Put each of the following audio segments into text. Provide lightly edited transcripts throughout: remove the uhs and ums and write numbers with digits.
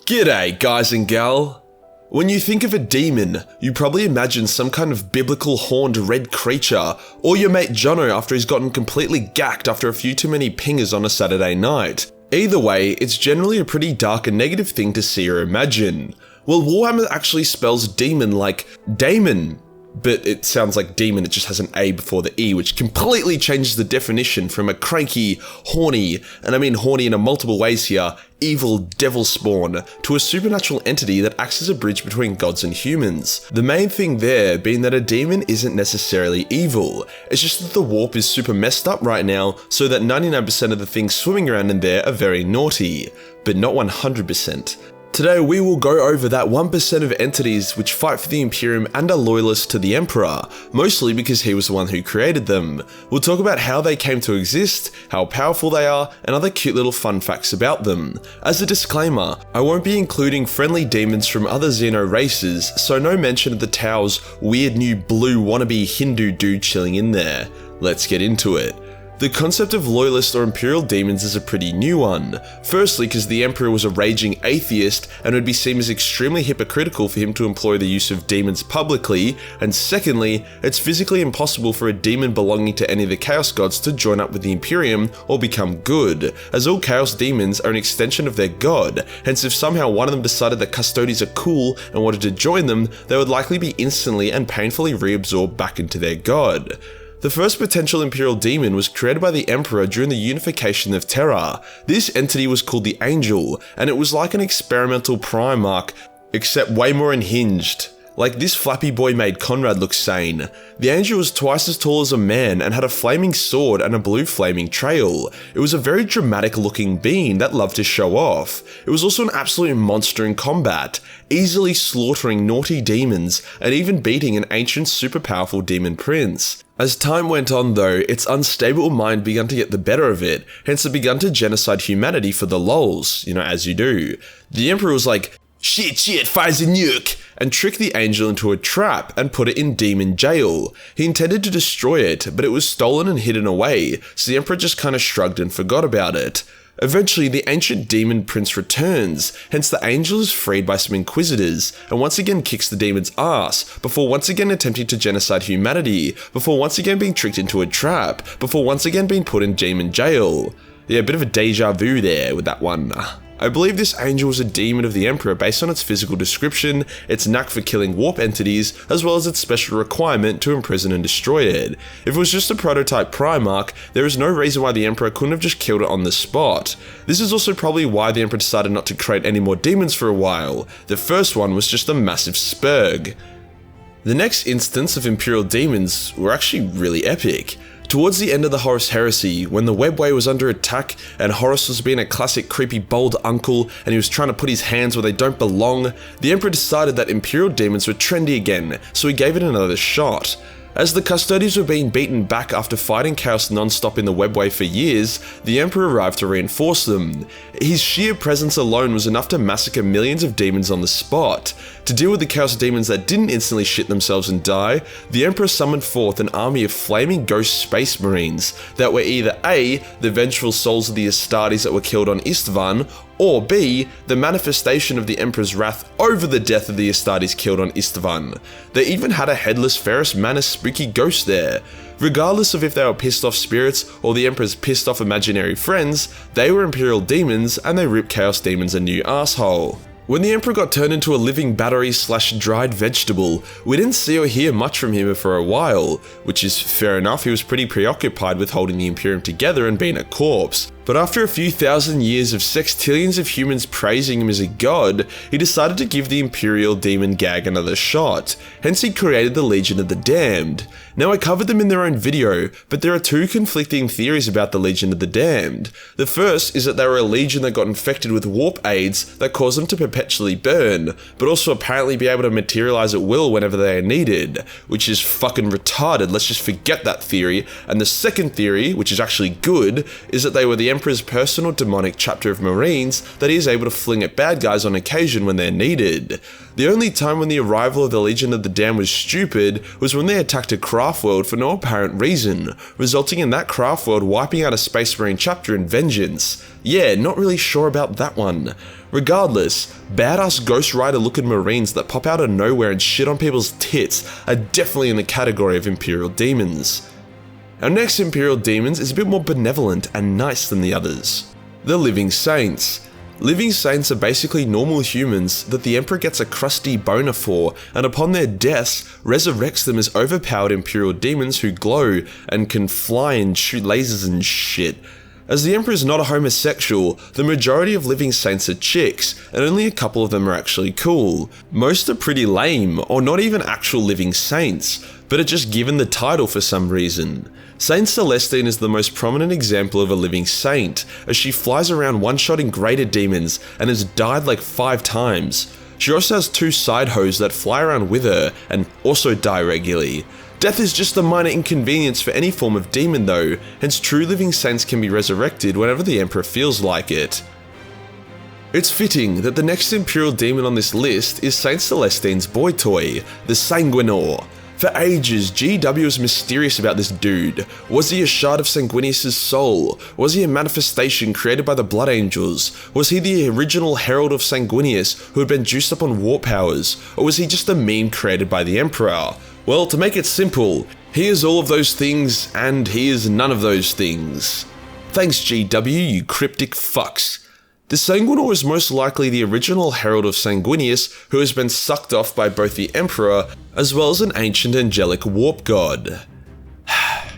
G'day, guys and gal. When you think of a demon, you probably imagine some kind of biblical horned red creature, or your mate Jono after he's gotten completely gacked after a few too many pingers on a Saturday night. Either way, it's generally a pretty dark and negative thing to see or imagine. Well, Warhammer actually spells demon like daemon, but it sounds like demon, it just has an A before the E, which completely changes the definition from a cranky, horny, and I mean horny in a multiple ways here, evil devil spawn, to a supernatural entity that acts as a bridge between gods and humans. The main thing there being that a demon isn't necessarily evil, it's just that the warp is super messed up right now, so that 99% of the things swimming around in there are very naughty, but not 100%. Today we will go over that 1% of entities which fight for the Imperium and are loyalist to the Emperor, mostly because he was the one who created them. We'll talk about how they came to exist, how powerful they are, and other cute little fun facts about them. As a disclaimer, I won't be including friendly demons from other Xeno races, so no mention of the Tau's weird new blue wannabe Hindu dude chilling in there. Let's get into it. The concept of loyalist or imperial demons is a pretty new one. Firstly, because the Emperor was a raging atheist and would be seen as extremely hypocritical for him to employ the use of demons publicly, and secondly, it's physically impossible for a demon belonging to any of the Chaos Gods to join up with the Imperium or become good, as all Chaos demons are an extension of their god, hence if somehow one of them decided that Custodes are cool and wanted to join them, they would likely be instantly and painfully reabsorbed back into their god. The first potential Imperial demon was created by the Emperor during the unification of Terra. This entity was called the Angel, and it was like an experimental Primarch, except way more unhinged. Like this flappy boy made Conrad look sane. The Angel was twice as tall as a man and had a flaming sword and a blue flaming trail. It was a very dramatic looking being that loved to show off. It was also an absolute monster in combat, easily slaughtering naughty demons and even beating an ancient super powerful demon prince. As time went on though, its unstable mind began to get the better of it, hence it began to genocide humanity for the lols, as you do. The Emperor was like, shit, fires a nuke, and tricked the Angel into a trap and put it in demon jail. He intended to destroy it, but it was stolen and hidden away, so the Emperor just kinda shrugged and forgot about it. Eventually, the ancient demon prince returns, hence the Angel is freed by some inquisitors, and once again kicks the demon's ass, before once again attempting to genocide humanity, before once again being tricked into a trap, before once again being put in demon jail. Yeah, a bit of a deja vu there with that one. I believe this Angel was a demon of the Emperor based on its physical description, its knack for killing warp entities, as well as its special requirement to imprison and destroy it. If it was just a prototype Primarch, there is no reason why the Emperor couldn't have just killed it on the spot. This is also probably why the Emperor decided not to create any more demons for a while. The first one was just a massive spurg. The next instance of Imperial demons were actually really epic. Towards the end of the Horus Heresy, when the Webway was under attack and Horus was being a classic creepy bold uncle and he was trying to put his hands where they don't belong, the Emperor decided that Imperial demons were trendy again, so he gave it another shot. As the Custodes were being beaten back after fighting Chaos non-stop in the Webway for years, the Emperor arrived to reinforce them. His sheer presence alone was enough to massacre millions of demons on the spot. To deal with the Chaos demons that didn't instantly shit themselves and die, the Emperor summoned forth an army of flaming ghost space marines that were either A, the vengeful souls of the Astartes that were killed on Istvan, or B, the manifestation of the Emperor's wrath over the death of the Astartes killed on Istvan. They even had a headless Ferrus Manus spooky ghost there. Regardless of if they were pissed off spirits or the Emperor's pissed off imaginary friends, they were Imperial demons and they ripped Chaos demons a new asshole. When the Emperor got turned into a living battery / dried vegetable, we didn't see or hear much from him for a while, which is fair enough, he was pretty preoccupied with holding the Imperium together and being a corpse. But after a few thousand years of sextillions of humans praising him as a god, he decided to give the Imperial demon gag another shot, hence he created the Legion of the Damned. Now I covered them in their own video, but there are two conflicting theories about the Legion of the Damned. The first is that they were a legion that got infected with warp aids that caused them to perpetually burn, but also apparently be able to materialize at will whenever they are needed, which is fucking retarded, let's just forget that theory. And the second theory, which is actually good, is that they were the Emperor's personal demonic chapter of Marines that he is able to fling at bad guys on occasion when they're needed. The only time when the arrival of the Legion of the Damned was stupid was when they attacked a craft world for no apparent reason, resulting in that craft world wiping out a Space Marine chapter in vengeance. Yeah, not really sure about that one. Regardless, badass Ghost Rider looking Marines that pop out of nowhere and shit on people's tits are definitely in the category of Imperial Demons. Our next Imperial Demons is a bit more benevolent and nice than the others. The Living Saints. Living Saints are basically normal humans that the Emperor gets a crusty boner for, and upon their deaths, resurrects them as overpowered Imperial Demons who glow and can fly and shoot lasers and shit. As the Emperor is not a homosexual, the majority of Living Saints are chicks, and only a couple of them are actually cool. Most are pretty lame, or not even actual Living Saints, but are just given the title for some reason. Saint Celestine is the most prominent example of a Living Saint, as she flies around one-shotting greater demons and has died like 5 times. She also has 2 side hoes that fly around with her and also die regularly. Death is just a minor inconvenience for any form of demon though, hence true Living Saints can be resurrected whenever the Emperor feels like it. It's fitting that the next Imperial Demon on this list is Saint Celestine's boy toy, the Sanguinor. For ages, GW was mysterious about this dude. Was he a shard of Sanguinius' soul? Was he a manifestation created by the Blood Angels? Was he the original Herald of Sanguinius who had been juiced up on warp powers? Or was he just a meme created by the Emperor? Well, to make it simple, he is all of those things and he is none of those things. Thanks GW, you cryptic fucks. The Sanguinor is most likely the original Herald of Sanguinius who has been sucked off by both the Emperor as well as an ancient angelic warp god.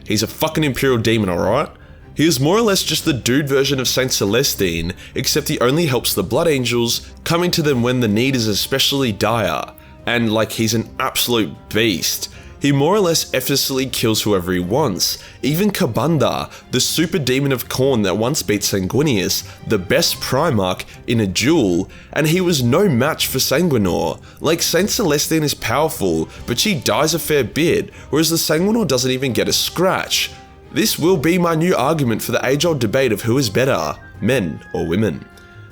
He's a fucking Imperial Demon, alright? He is more or less just the dude version of Saint Celestine, except he only helps the Blood Angels, coming to them when the need is especially dire. And like he's an absolute beast. He more or less effortlessly kills whoever he wants, even Kabanda, the super demon of Khorne that once beat Sanguinius, the best Primarch, in a duel, and he was no match for Sanguinor. Like, Saint Celestine is powerful, but she dies a fair bit, whereas the Sanguinor doesn't even get a scratch. This will be my new argument for the age-old debate of who is better, men or women.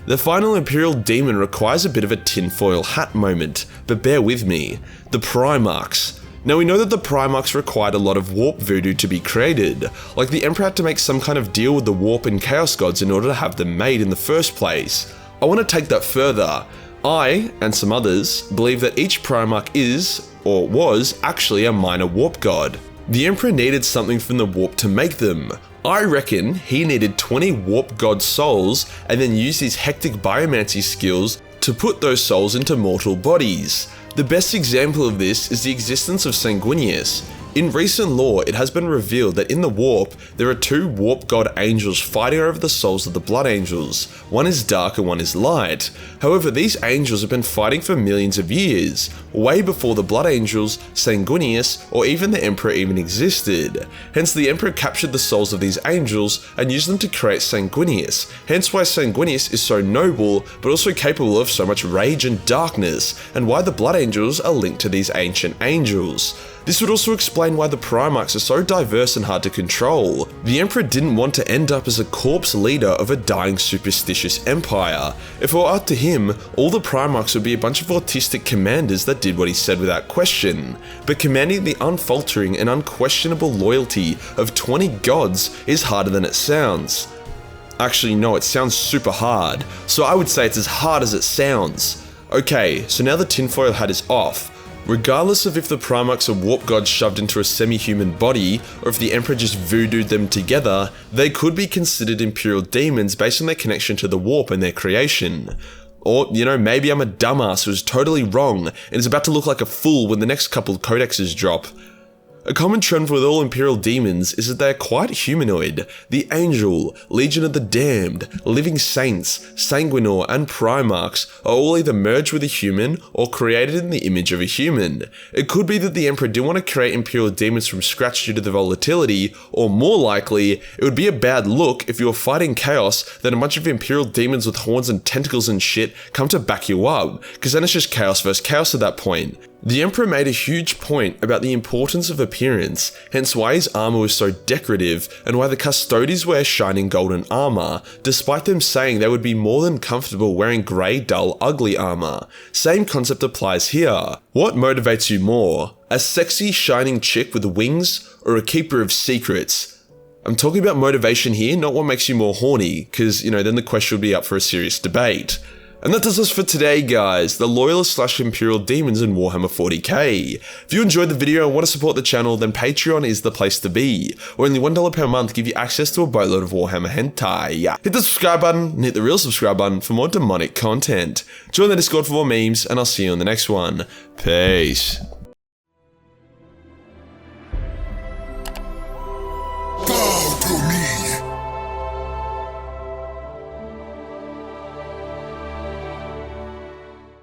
The final Imperial Demon requires a bit of a tinfoil hat moment, but bear with me. The Primarchs. Now we know that the Primarchs required a lot of warp voodoo to be created, like the Emperor had to make some kind of deal with the warp and chaos gods in order to have them made in the first place. I want to take that further. I, and some others, believe that each Primarch is, or was, actually a minor warp god. The Emperor needed something from the warp to make them. I reckon he needed 20 warp god souls and then used his hectic biomancy skills to put those souls into mortal bodies. The best example of this is the existence of Sanguinius. In recent lore, it has been revealed that in the warp, there are 2 warp god angels fighting over the souls of the Blood Angels. One is dark and one is light. However, these angels have been fighting for millions of years, way before the Blood Angels, Sanguinius, or even the Emperor even existed. Hence the Emperor captured the souls of these angels and used them to create Sanguinius, hence why Sanguinius is so noble, but also capable of so much rage and darkness, and why the Blood Angels are linked to these ancient angels. This would also explain why the Primarchs are so diverse and hard to control. The Emperor didn't want to end up as a corpse leader of a dying superstitious empire. If it were up to him, all the Primarchs would be a bunch of autistic commanders that did what he said without question. But commanding the unfaltering and unquestionable loyalty of 20 gods is harder than it sounds. Actually no, it sounds super hard, so I would say it's as hard as it sounds. Okay, so now the tinfoil hat is off. Regardless of if the Primarchs are warp gods shoved into a semi-human body, or if the Emperor just voodooed them together, they could be considered Imperial Demons based on their connection to the warp and their creation. Or, you know, maybe I'm a dumbass who's totally wrong and is about to look like a fool when the next couple codexes drop. A common trend with all Imperial Demons is that they are quite humanoid. The Angel, Legion of the Damned, Living Saints, Sanguinor, and Primarchs are all either merged with a human or created in the image of a human. It could be that the Emperor didn't want to create Imperial Demons from scratch due to the volatility, or more likely, it would be a bad look if you were fighting chaos, then a bunch of Imperial Demons with horns and tentacles and shit come to back you up, because then it's just chaos versus chaos at that point. The Emperor made a huge point about the importance of appearance, hence why his armor was so decorative and why the Custodes wear shining golden armor, despite them saying they would be more than comfortable wearing grey, dull, ugly armor. Same concept applies here. What motivates you more? A sexy, shining chick with wings, or a keeper of secrets? I'm talking about motivation here, not what makes you more horny, because, then the question would be up for a serious debate. And that does us for today, guys, the Loyalist/Imperial Demons in Warhammer 40k. If you enjoyed the video and want to support the channel, then Patreon is the place to be, where only $1 per month give you access to a boatload of Warhammer hentai. Hit the subscribe button and hit the real subscribe button for more demonic content. Join the Discord for more memes, and I'll see you on the next one. Peace.